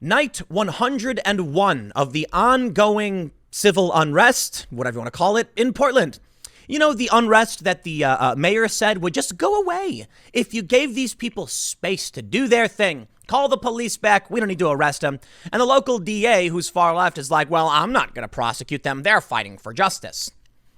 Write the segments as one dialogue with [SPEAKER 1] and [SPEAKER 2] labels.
[SPEAKER 1] Night 101 of the ongoing civil unrest, whatever you want to call it, in Portland. You know, the unrest that the mayor said would just go away if you gave these people space to do their thing. Call the police back. We don't need to arrest them. And the local DA, who's far left, is like, well, I'm not going to prosecute them. They're fighting for justice.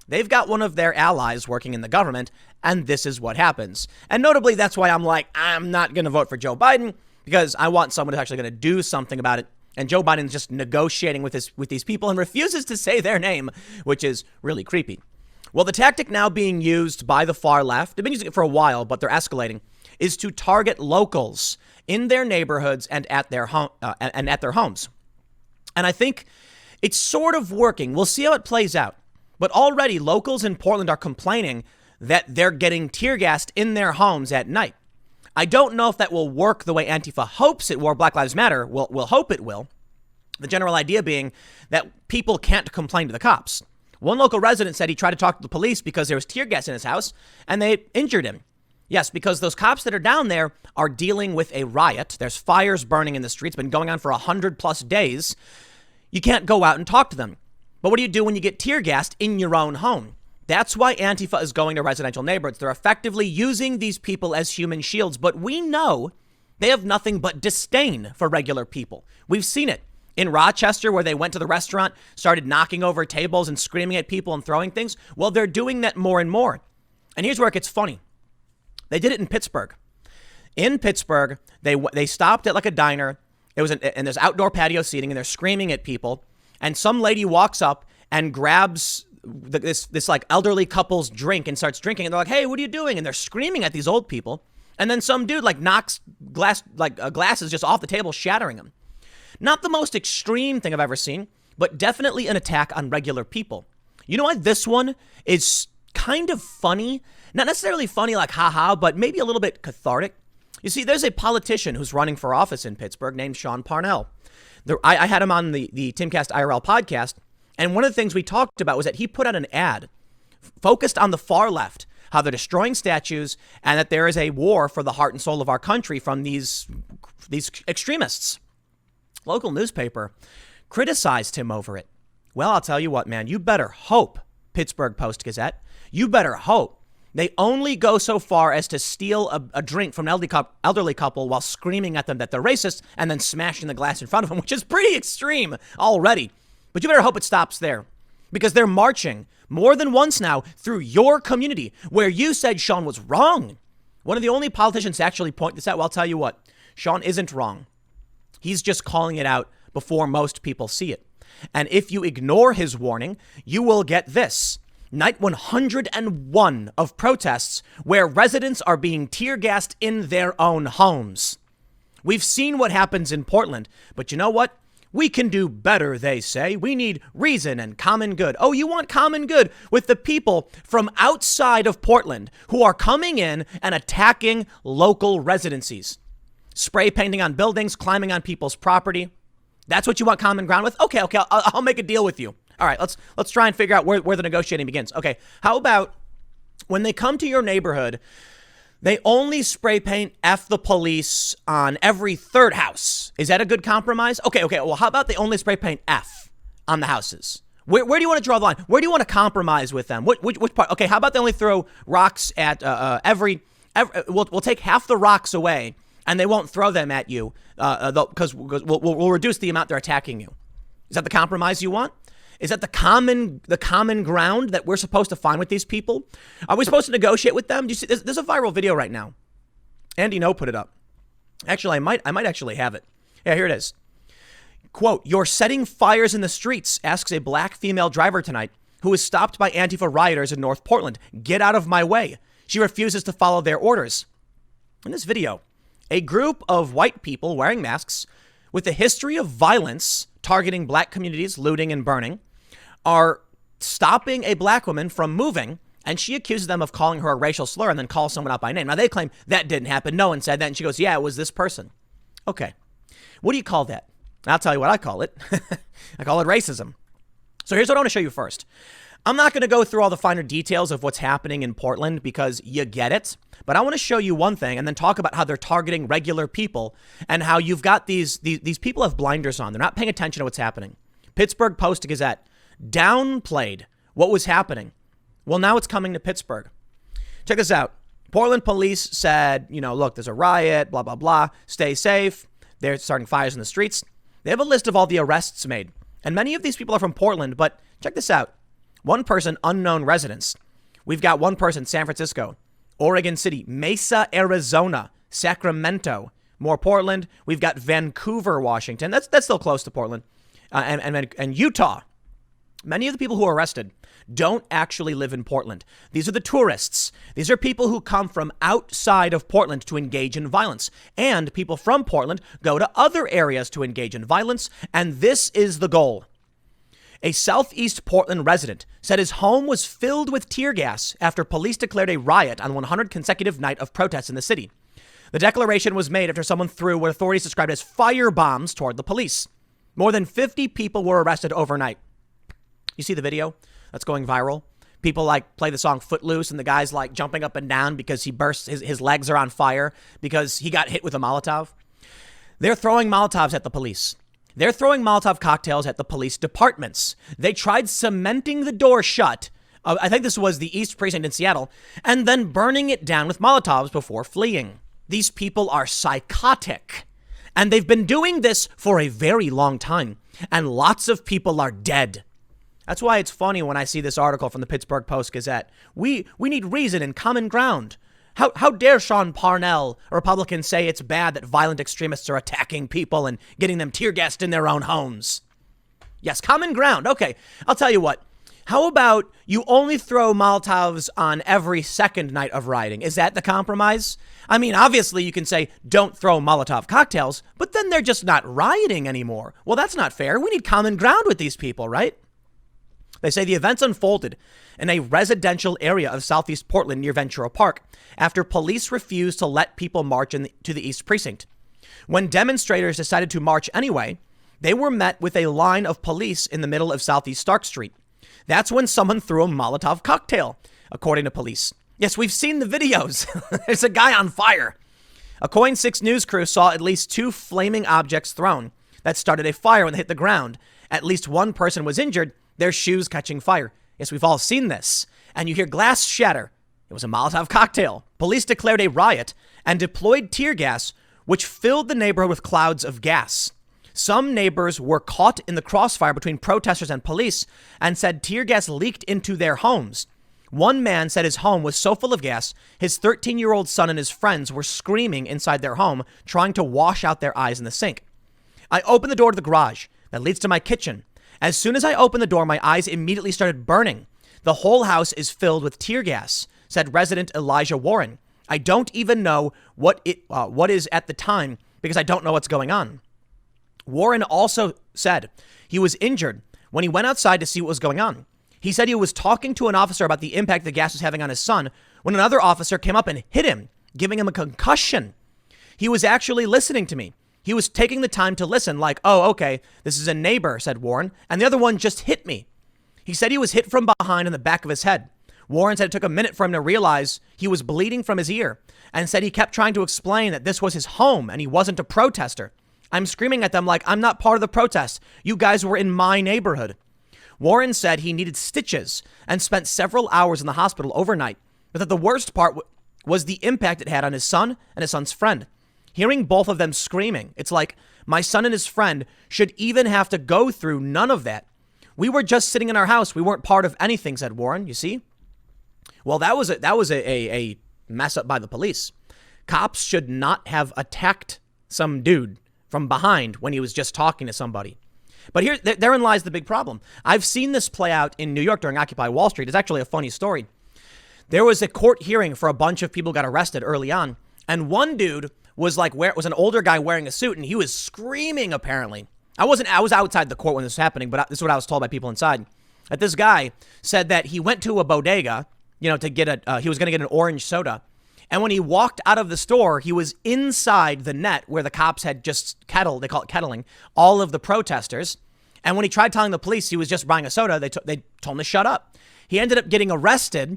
[SPEAKER 1] They've got one of their allies working in the government, and this is what happens. And notably, that's why I'm like, I'm not going to vote for Joe Biden, because I want someone who's actually going to do something about it. And Joe Biden's just negotiating with these people and refuses to say their name, which is really creepy. Well, the tactic now being used by the far left, they've been using it for a while, but they're escalating, is to target locals in their neighborhoods and at their homes. And I think it's sort of working. We'll see how it plays out. But already locals in Portland are complaining that they're getting tear gassed in their homes at night. I don't know if that will work the way Antifa hopes it will, or Black Lives Matter will hope it will. The general idea being that people can't complain to the cops. One local resident said he tried to talk to the police because there was tear gas in his house and they injured him. Yes, because those cops that are down there are dealing with a riot. There's fires burning in the streets, been going on for 100+ days. You can't go out and talk to them. But what do you do when you get tear gassed in your own home? That's why Antifa is going to residential neighborhoods. They're effectively using these people as human shields, but we know they have nothing but disdain for regular people. We've seen it in Rochester, where they went to the restaurant, started knocking over tables and screaming at people and throwing things. Well, they're doing that more and more. And here's where it gets funny. They did it in Pittsburgh. In Pittsburgh, they stopped at like a diner. And there's outdoor patio seating, and they're screaming at people. And some lady walks up and grabs this like elderly couple's drink and starts drinking. And they're like, hey, what are you doing? And they're screaming at these old people. And then some dude like knocks glasses just off the table, shattering them. Not the most extreme thing I've ever seen, but definitely an attack on regular people. You know what? This one is kind of funny. Not necessarily funny like haha, but maybe a little bit cathartic. You see, there's a politician who's running for office in Pittsburgh named Sean Parnell. I had him on the Timcast IRL podcast, and one of the things we talked about was that he put out an ad focused on the far left, how they're destroying statues, and that there is a war for the heart and soul of our country from these extremists. Local newspaper criticized him over it. Well, I'll tell you what, man, you better hope, Pittsburgh Post-Gazette, you better hope they only go so far as to steal a drink from an elderly couple while screaming at them that they're racist and then smashing the glass in front of them, which is pretty extreme already. But you better hope it stops there, because they're marching more than once now through your community where you said Sean was wrong. One of the only politicians to actually point this out. Well, I'll tell you what, Sean isn't wrong. He's just calling it out before most people see it. And if you ignore his warning, you will get this. Night 101 of protests where residents are being tear gassed in their own homes. We've seen what happens in Portland, but you know what? We can do better, they say. We need reason and common good. Oh, you want common good with the people from outside of Portland who are coming in and attacking local residencies. Spray painting on buildings, climbing on people's property. That's what you want common ground with? Okay, I'll make a deal with you. All right, let's try and figure out where the negotiating begins. Okay, how about when they come to your neighborhood, they only spray paint F the police on every third house? Is that a good compromise? Okay, well, how about they only spray paint F on the houses? Where do you want to draw the line? Where do you want to compromise with them? Which part? Okay, how about they only throw rocks at every we'll take half the rocks away, and they won't throw them at you because we'll reduce the amount they're attacking you. Is that the compromise you want? Is that the common ground that we're supposed to find with these people? Are we supposed to negotiate with them? Do you see? There's a viral video right now. Andy No put it up. Actually, I might actually have it. Yeah, here it is. Quote, "You're setting fires in the streets," asks a black female driver tonight who was stopped by Antifa rioters in North Portland. "Get out of my way." She refuses to follow their orders. In this video, a group of white people wearing masks with a history of violence targeting black communities, looting and burning, are stopping a black woman from moving, and she accuses them of calling her a racial slur and then calls someone out by name. Now, they claim that didn't happen. No one said that. And she goes, yeah, it was this person. Okay. What do you call that? I'll tell you what I call it. I call it racism. So here's what I want to show you first. I'm not going to go through all the finer details of what's happening in Portland because you get it. But I want to show you one thing and then talk about how they're targeting regular people and how you've got these people have blinders on. They're not paying attention to what's happening. Pittsburgh Post-Gazette downplayed what was happening. Well, now it's coming to Pittsburgh. Check this out. Portland police said, look, there's a riot, blah, blah, blah. Stay safe. They're starting fires in the streets. They have a list of all the arrests made. And many of these people are from Portland. But check this out. One person, unknown residents. We've got one person, San Francisco, Oregon City, Mesa, Arizona, Sacramento, more Portland. We've got Vancouver, Washington. That's still close to Portland, and Utah. Many of the people who are arrested don't actually live in Portland. These are the tourists. These are people who come from outside of Portland to engage in violence. And people from Portland go to other areas to engage in violence. And this is the goal. A Southeast Portland resident said his home was filled with tear gas after police declared a riot on 100 consecutive night of protests in the city. The declaration was made after someone threw what authorities described as fire bombs toward the police. More than 50 people were arrested overnight. You see the video that's going viral? People play the song Footloose and the guy's jumping up and down because he bursts, his legs are on fire because he got hit with a Molotov. They're throwing Molotovs at the police. They're throwing Molotov cocktails at the police departments. They tried cementing the door shut. I think this was the East Precinct in Seattle, and then burning it down with Molotovs before fleeing. These people are psychotic, and they've been doing this for a very long time, and lots of people are dead. That's why it's funny when I see this article from the Pittsburgh Post-Gazette. We need reason and common ground. How dare Sean Parnell, a Republican, say it's bad that violent extremists are attacking people and getting them tear gassed in their own homes? Yes, common ground. Okay, I'll tell you what. How about you only throw Molotovs on every second night of rioting? Is that the compromise? I mean, obviously you can say don't throw Molotov cocktails, but then they're just not rioting anymore. Well, that's not fair. We need common ground with these people, right? They say the events unfolded in a residential area of Southeast Portland near Ventura Park after police refused to let people march to the East Precinct. When demonstrators decided to march anyway, they were met with a line of police in the middle of Southeast Stark Street. That's when someone threw a Molotov cocktail, according to police. Yes, we've seen the videos. There's a guy on fire. A Coin 6 news crew saw at least 2 flaming objects thrown that started a fire when they hit the ground. At least one person was injured, their shoes catching fire. Yes, we've all seen this. And you hear glass shatter. It was a Molotov cocktail. Police declared a riot and deployed tear gas, which filled the neighborhood with clouds of gas. Some neighbors were caught in the crossfire between protesters and police and said tear gas leaked into their homes. One man said his home was so full of gas, his 13-year-old son and his friends were screaming inside their home, trying to wash out their eyes in the sink. I opened the door to the garage that leads to my kitchen. As soon as I opened the door, my eyes immediately started burning. The whole house is filled with tear gas, said resident Elijah Warren. I don't even know what is at the time because I don't know what's going on. Warren also said he was injured when he went outside to see what was going on. He said he was talking to an officer about the impact the gas was having on his son when another officer came up and hit him, giving him a concussion. He was actually listening to me. He was taking the time to listen like, oh, okay, this is a neighbor, said Warren, and the other one just hit me. He said he was hit from behind in the back of his head. Warren said it took a minute for him to realize he was bleeding from his ear and said he kept trying to explain that this was his home and he wasn't a protester. I'm screaming at them like, I'm not part of the protest. You guys were in my neighborhood. Warren said he needed stitches and spent several hours in the hospital overnight, but that the worst part was the impact it had on his son and his son's friend. Hearing both of them screaming, it's like my son and his friend should even have to go through none of that. We were just sitting in our house. We weren't part of anything, said Warren. You see? Well, that was a mess up by the police. Cops should not have attacked some dude from behind when he was just talking to somebody. But therein lies the big problem. I've seen this play out in New York during Occupy Wall Street. It's actually a funny story. There was a court hearing for a bunch of people who got arrested early on. And one dude was was an older guy wearing a suit and he was screaming apparently. I was outside the court when this was happening, but this is what I was told by people inside. That this guy said that he went to a bodega, to get he was going to get an orange soda. And when he walked out of the store, he was inside the net where the cops had just they call it kettling, all of the protesters. And when he tried telling the police he was just buying a soda, they told him to shut up. He ended up getting arrested.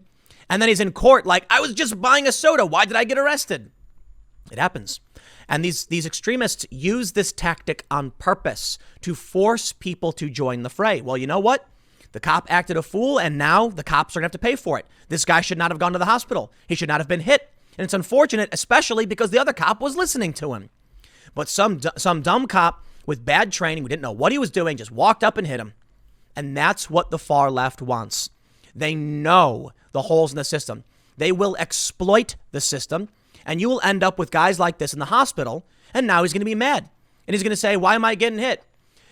[SPEAKER 1] And then he's in court like, I was just buying a soda. Why did I get arrested? It happens. And these extremists use this tactic on purpose to force people to join the fray. Well, you know what? The cop acted a fool, and now the cops are going to have to pay for it. This guy should not have gone to the hospital. He should not have been hit. And it's unfortunate, especially because the other cop was listening to him. But some dumb cop with bad training, who didn't know what he was doing, just walked up and hit him. And that's what the far left wants. They know the holes in the system. They will exploit the system. And you will end up with guys like this in the hospital. And now he's going to be mad. And he's going to say, why am I getting hit?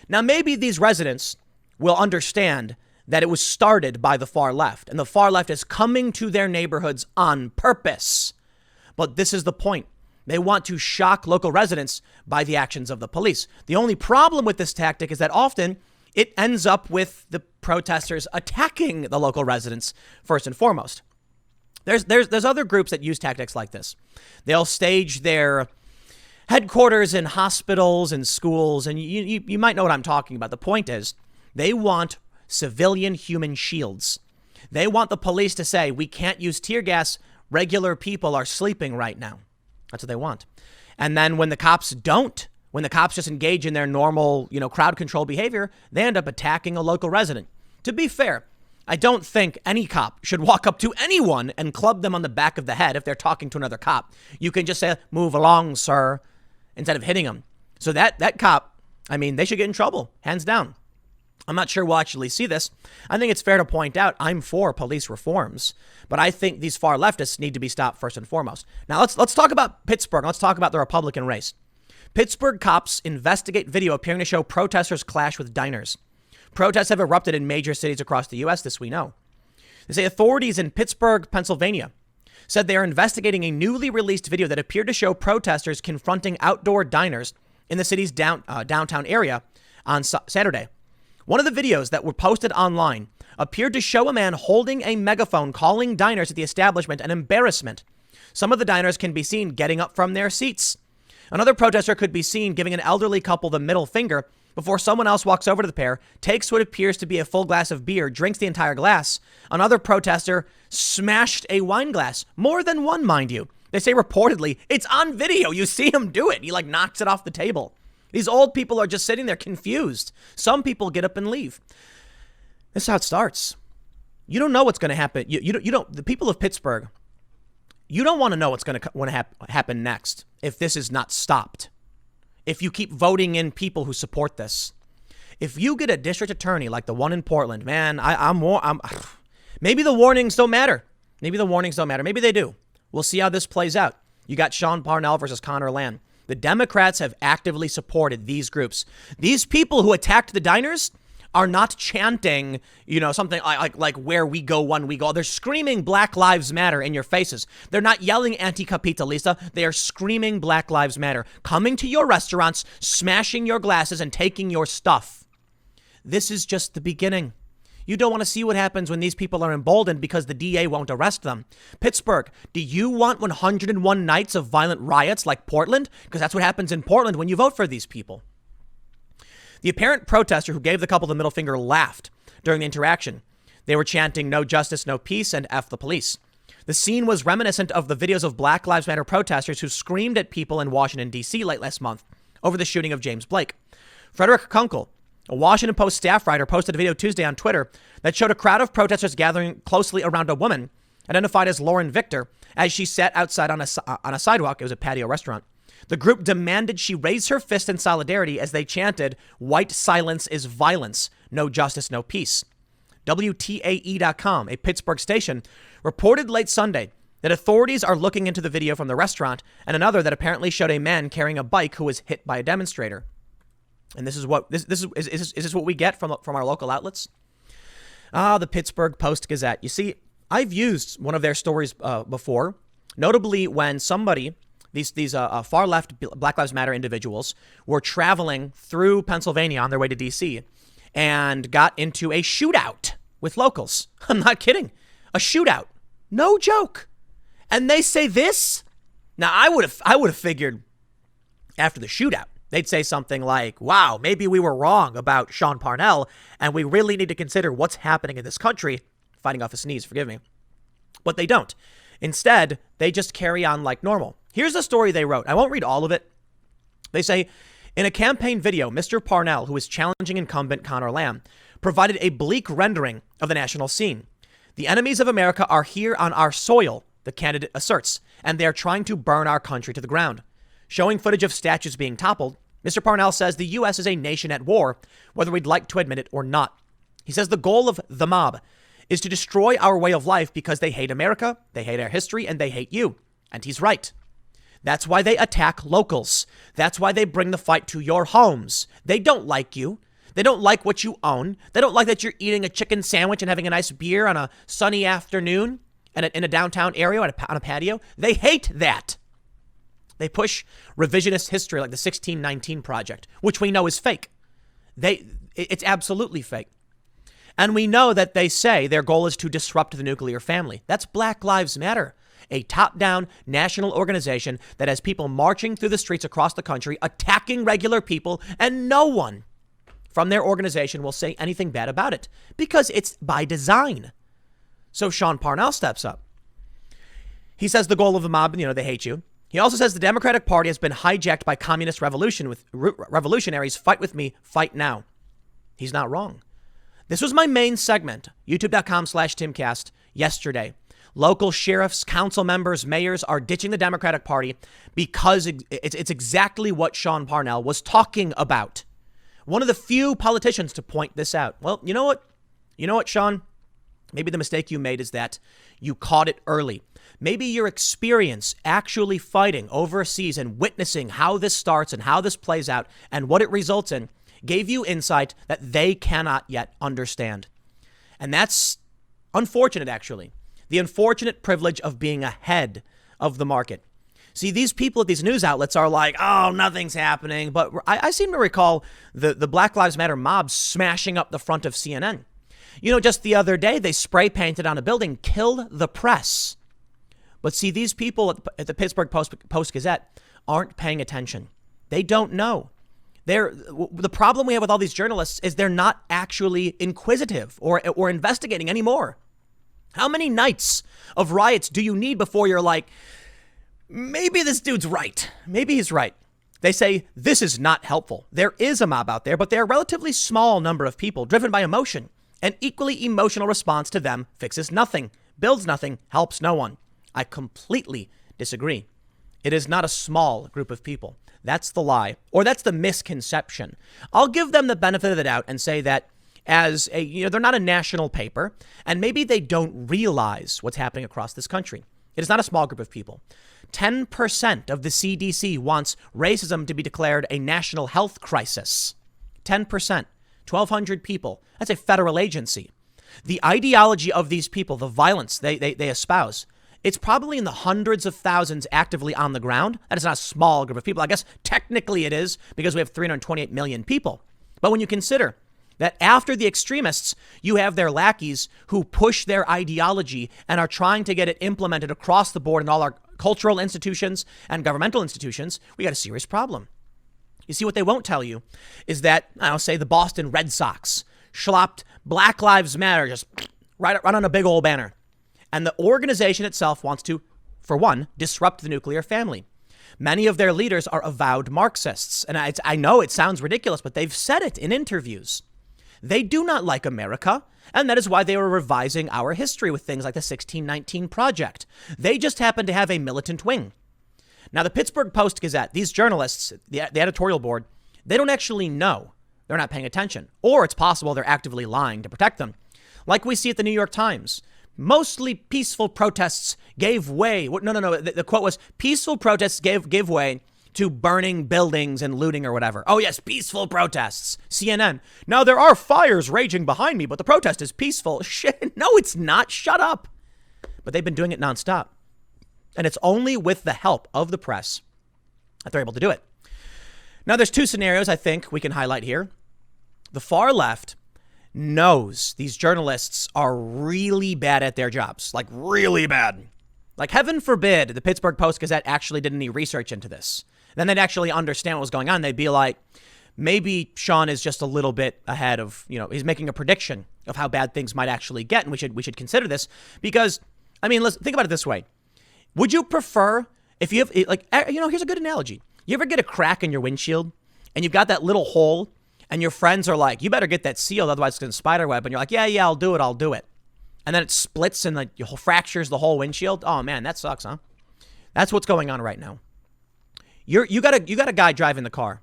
[SPEAKER 1] Now, maybe these residents will understand that it was started by the far left. And the far left is coming to their neighborhoods on purpose. But this is the point. They want to shock local residents by the actions of the police. The only problem with this tactic is that often it ends up with the protesters attacking the local residents first and foremost. There's other groups that use tactics like this. They'll stage their headquarters in hospitals and schools, and you might know what I'm talking about. The point is, they want civilian human shields. They want the police to say, we can't use tear gas. Regular people are sleeping right now. That's what they want. And then when the cops don't, when the cops just engage in their normal, crowd control behavior, they end up attacking a local resident. To be fair, I don't think any cop should walk up to anyone and club them on the back of the head if they're talking to another cop. You can just say, move along, sir, instead of hitting them. So that cop, they should get in trouble, hands down. I'm not sure we'll actually see this. I think it's fair to point out I'm for police reforms, but I think these far leftists need to be stopped first and foremost. Now let's talk about Pittsburgh. Let's talk about the Republican race. Pittsburgh cops investigate video appearing to show protesters clash with diners. Protests have erupted in major cities across the U.S., this we know. They say authorities in Pittsburgh, Pennsylvania, said they are investigating a newly released video that appeared to show protesters confronting outdoor diners in the city's downtown area on Saturday. One of the videos that were posted online appeared to show a man holding a megaphone calling diners at the establishment an embarrassment. Some of the diners can be seen getting up from their seats. Another protester could be seen giving an elderly couple the middle finger before someone else walks over to the pair, takes what appears to be a full glass of beer, drinks the entire glass. Another protester smashed a wine glass, more than one, mind you. They say reportedly, it's on video. You see him do it. He knocks it off the table. These old people are just sitting there confused. Some people get up and leave. This is how it starts. You don't know what's going to happen. You don't. The people of Pittsburgh, you don't want to know what's going to happen next if this is not stopped. If you keep voting in people who support this. If you get a district attorney like the one in Portland, man, maybe the warnings don't matter. Maybe they do. We'll see how this plays out. You got Sean Parnell versus Connor Land. The Democrats have actively supported these groups. These people who attacked the diners are not chanting, something like where we go, when we go. They're screaming Black Lives Matter in your faces. They're not yelling anti-capitalista. They are screaming Black Lives Matter, coming to your restaurants, smashing your glasses and taking your stuff. This is just the beginning. You don't want to see what happens when these people are emboldened because the DA won't arrest them. Pittsburgh, do you want 101 nights of violent riots like Portland? Because that's what happens in Portland when you vote for these people. The apparent protester who gave the couple the middle finger laughed during the interaction. They were chanting "No justice, no peace," and "F the police." The scene was reminiscent of the videos of Black Lives Matter protesters who screamed at people in Washington, D.C. late last month over the shooting of James Blake. Frederick Kunkel, a Washington Post staff writer, posted a video Tuesday on Twitter that showed a crowd of protesters gathering closely around a woman identified as Lauren Victor as she sat outside on a sidewalk. It was a patio restaurant. The group demanded she raise her fist in solidarity as they chanted, "White silence is violence. No justice, no peace." WTAE.com, a Pittsburgh station, reported late Sunday that authorities are looking into the video from the restaurant and another that apparently showed a man carrying a bike who was hit by a demonstrator. And this is what is this what we get from our local outlets? The Pittsburgh Post-Gazette. You see, I've used one of their stories before, notably when somebody, these far left Black Lives Matter individuals, were traveling through Pennsylvania on their way to D.C. and got into a shootout with locals. I'm not kidding. A shootout. No joke. And they say this. Now, I would have figured after the shootout, They'd say something like, wow, maybe we were wrong about Sean Parnell, and we really need to consider what's happening in this country. Fighting off a sneeze, forgive me. But they don't. Instead, they just carry on like normal. Here's the story they wrote. I won't read all of it. They say, in a campaign video, Mr. Parnell, who is challenging incumbent Conor Lamb, provided a bleak rendering of the national scene. The enemies of America are here on our soil, the candidate asserts, and they are trying to burn our country to the ground. Showing footage of statues being toppled, Mr. Parnell says the U.S. is a nation at war, whether we'd like to admit it or not. He says the goal of the mob is to destroy our way of life because they hate America, they hate our history, and they hate you. And he's right. That's why they attack locals. That's why they bring the fight to your homes. They don't like you. They don't like what you own. They don't like that you're eating a chicken sandwich and having a nice beer on a sunny afternoon in a downtown area on a patio. They hate that. They push revisionist history like the 1619 Project, which we know is fake. It's absolutely fake. And we know that they say their goal is to disrupt the nuclear family. That's Black Lives Matter, a top-down national organization that has people marching through the streets across the country, attacking regular people, and no one from their organization will say anything bad about it because it's by design. So Sean Parnell steps up. He says the goal of the mob, they hate you. He also says the Democratic Party has been hijacked by communist revolutionaries. Fight with me, fight now. He's not wrong. This was my main segment, youtube.com/Timcast, yesterday. Local sheriffs, council members, mayors are ditching the Democratic Party because it's exactly what Sean Parnell was talking about. One of the few politicians to point this out. Well, you know what? You know what, Sean? Maybe the mistake you made is that you caught it early. Maybe your experience actually fighting overseas and witnessing how this starts and how this plays out and what it results in gave you insight that they cannot yet understand. And that's unfortunate, actually. The unfortunate privilege of being ahead of the market. See, these people at these news outlets are like, oh, nothing's happening. But I seem to recall the Black Lives Matter mob smashing up the front of CNN. Just the other day, they spray painted on a building, kill the press. But see, these people at the Pittsburgh Post-Gazette aren't paying attention. They don't know. The problem we have with all these journalists is they're not actually inquisitive or investigating anymore. How many nights of riots do you need before you're like, maybe this dude's right. Maybe he's right. They say this is not helpful. There is a mob out there, but they're a relatively small number of people driven by emotion. An equally emotional response to them fixes nothing, builds nothing, helps no one. I completely disagree. It is not a small group of people. That's the lie, or that's the misconception. I'll give them the benefit of the doubt and say that they're not a national paper, and maybe they don't realize what's happening across this country. It is not a small group of people. 10% of the CDC wants racism to be declared a national health crisis. 10%, 1,200 people. That's a federal agency. The ideology of these people, the violence they espouse, it's probably in the hundreds of thousands actively on the ground. That is not a small group of people. I guess technically it is because we have 328 million people. But when you consider that after the extremists, you have their lackeys who push their ideology and are trying to get it implemented across the board in all our cultural institutions and governmental institutions, we got a serious problem. You see, what they won't tell you is that, say the Boston Red Sox schlopped Black Lives Matter just right on a big old banner. And the organization itself wants to, for one, disrupt the nuclear family. Many of their leaders are avowed Marxists. And I know it sounds ridiculous, but they've said it in interviews. They do not like America. And that is why they were revising our history with things like the 1619 Project. They just happen to have a militant wing. Now, the Pittsburgh Post-Gazette, these journalists, the editorial board, they don't actually know. They're not paying attention. Or it's possible they're actively lying to protect them. Like we see at the New York Times. Mostly peaceful protests gave way. No. The quote was, peaceful protests gave way to burning buildings and looting or whatever. Oh, yes, peaceful protests. CNN. Now, there are fires raging behind me, but the protest is peaceful. Shit, no, it's not. Shut up. But they've been doing it nonstop. And it's only with the help of the press that they're able to do it. Now, there's two scenarios I think we can highlight here. The far left knows these journalists are really bad at their jobs, like really bad. Like, heaven forbid the Pittsburgh Post-Gazette actually did any research into this. Then they'd actually understand what was going on. They'd be like, maybe Sean is just a little bit ahead of, he's making a prediction of how bad things might actually get. And we should consider this because, let's think about it this way. Would you prefer if you have here's a good analogy. You ever get a crack in your windshield and you've got that little hole and your friends are like, you better get that sealed, otherwise it's going to spiderweb. And you're like, yeah, I'll do it. And then it splits and fractures the whole windshield. Oh man, that sucks, huh? That's what's going on right now. You got a guy driving the car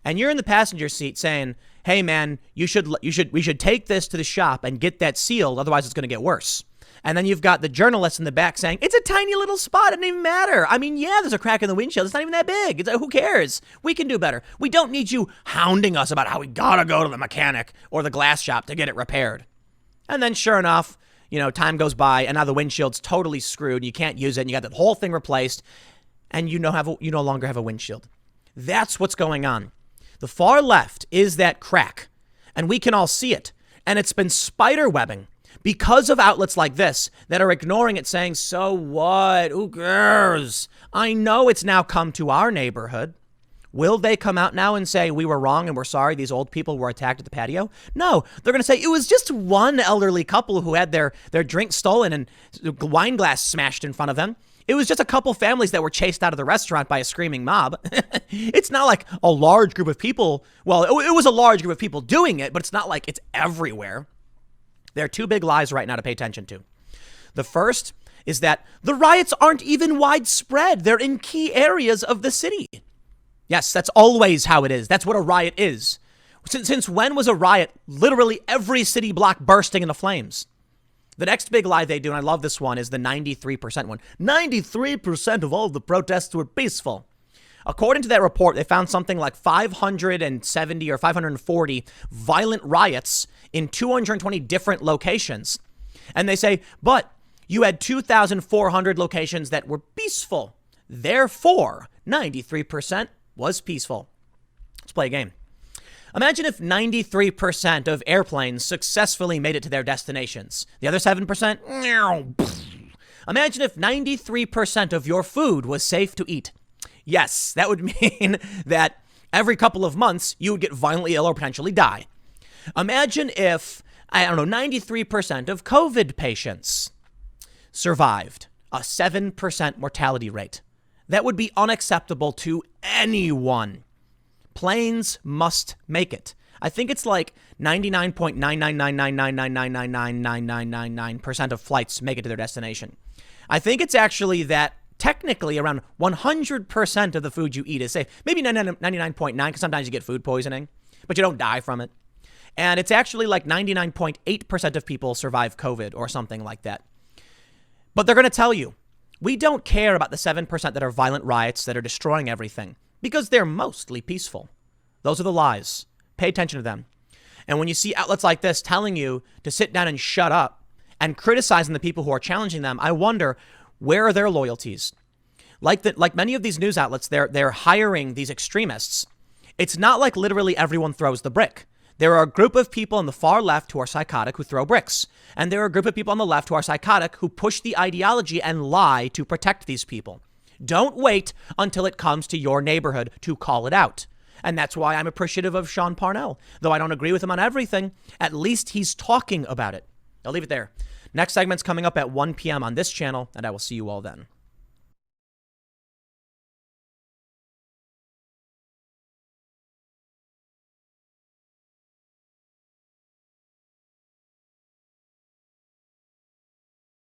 [SPEAKER 1] and you're in the passenger seat saying, hey man, we should take this to the shop and get that sealed. Otherwise it's going to get worse. And then you've got the journalist in the back saying, it's a tiny little spot. It doesn't even matter. Yeah, there's a crack in the windshield. It's not even that big. It's like, who cares? We can do better. We don't need you hounding us about how we got to go to the mechanic or the glass shop to get it repaired. And then sure enough, time goes by and now the windshield's totally screwed. You can't use it. And you got the whole thing replaced and you no longer have a windshield. That's what's going on. The far left is that crack and we can all see it. And it's been spider webbing because of outlets like this that are ignoring it, saying, so what? Who cares? I know it's now come to our neighborhood. Will they come out now and say, we were wrong and we're sorry these old people were attacked at the patio? No, they're going to say it was just one elderly couple who had their drink stolen and wine glass smashed in front of them. It was just a couple families that were chased out of the restaurant by a screaming mob. It's not like a large group of people. Well, it was a large group of people doing it, but it's not like it's everywhere. There are two big lies right now to pay attention to. The first is that the riots aren't even widespread. They're in key areas of the city. Yes, that's always how it is. That's what a riot is. Since when was a riot literally every city block bursting into flames? The next big lie they do, and I love this one, is the 93% one. 93% of all the protests were peaceful. According to that report, they found something like 570 or 540 violent riots in 220 different locations. And they say, but you had 2,400 locations that were peaceful. Therefore, 93% was peaceful. Let's play a game. Imagine if 93% of airplanes successfully made it to their destinations. The other 7%? Imagine if 93% of your food was safe to eat. Yes, that would mean that every couple of months you would get violently ill or potentially die. Imagine if, 93% of COVID patients survived, a 7% mortality rate. That would be unacceptable to anyone. Planes must make it. I think it's like 99.99999999999% of flights make it to their destination. I think it's actually that technically around 100% of the food you eat is safe. Maybe 99.9 because sometimes you get food poisoning, but you don't die from it. And it's actually like 99.8% of people survive COVID or something like that. But they're going to tell you, we don't care about the 7% that are violent riots that are destroying everything because they're mostly peaceful. Those are the lies. Pay attention to them. And when you see outlets like this telling you to sit down and shut up and criticizing the people who are challenging them, I wonder, where are their loyalties? Like many of these news outlets, they're hiring these extremists. It's not like literally everyone throws the brick. There are a group of people on the far left who are psychotic who throw bricks. And there are a group of people on the left who are psychotic who push the ideology and lie to protect these people. Don't wait until it comes to your neighborhood to call it out. And that's why I'm appreciative of Sean Parnell. Though I don't agree with him on everything, at least he's talking about it. I'll leave it there. Next segment's coming up at 1 p.m. on this channel, and I will see you all then.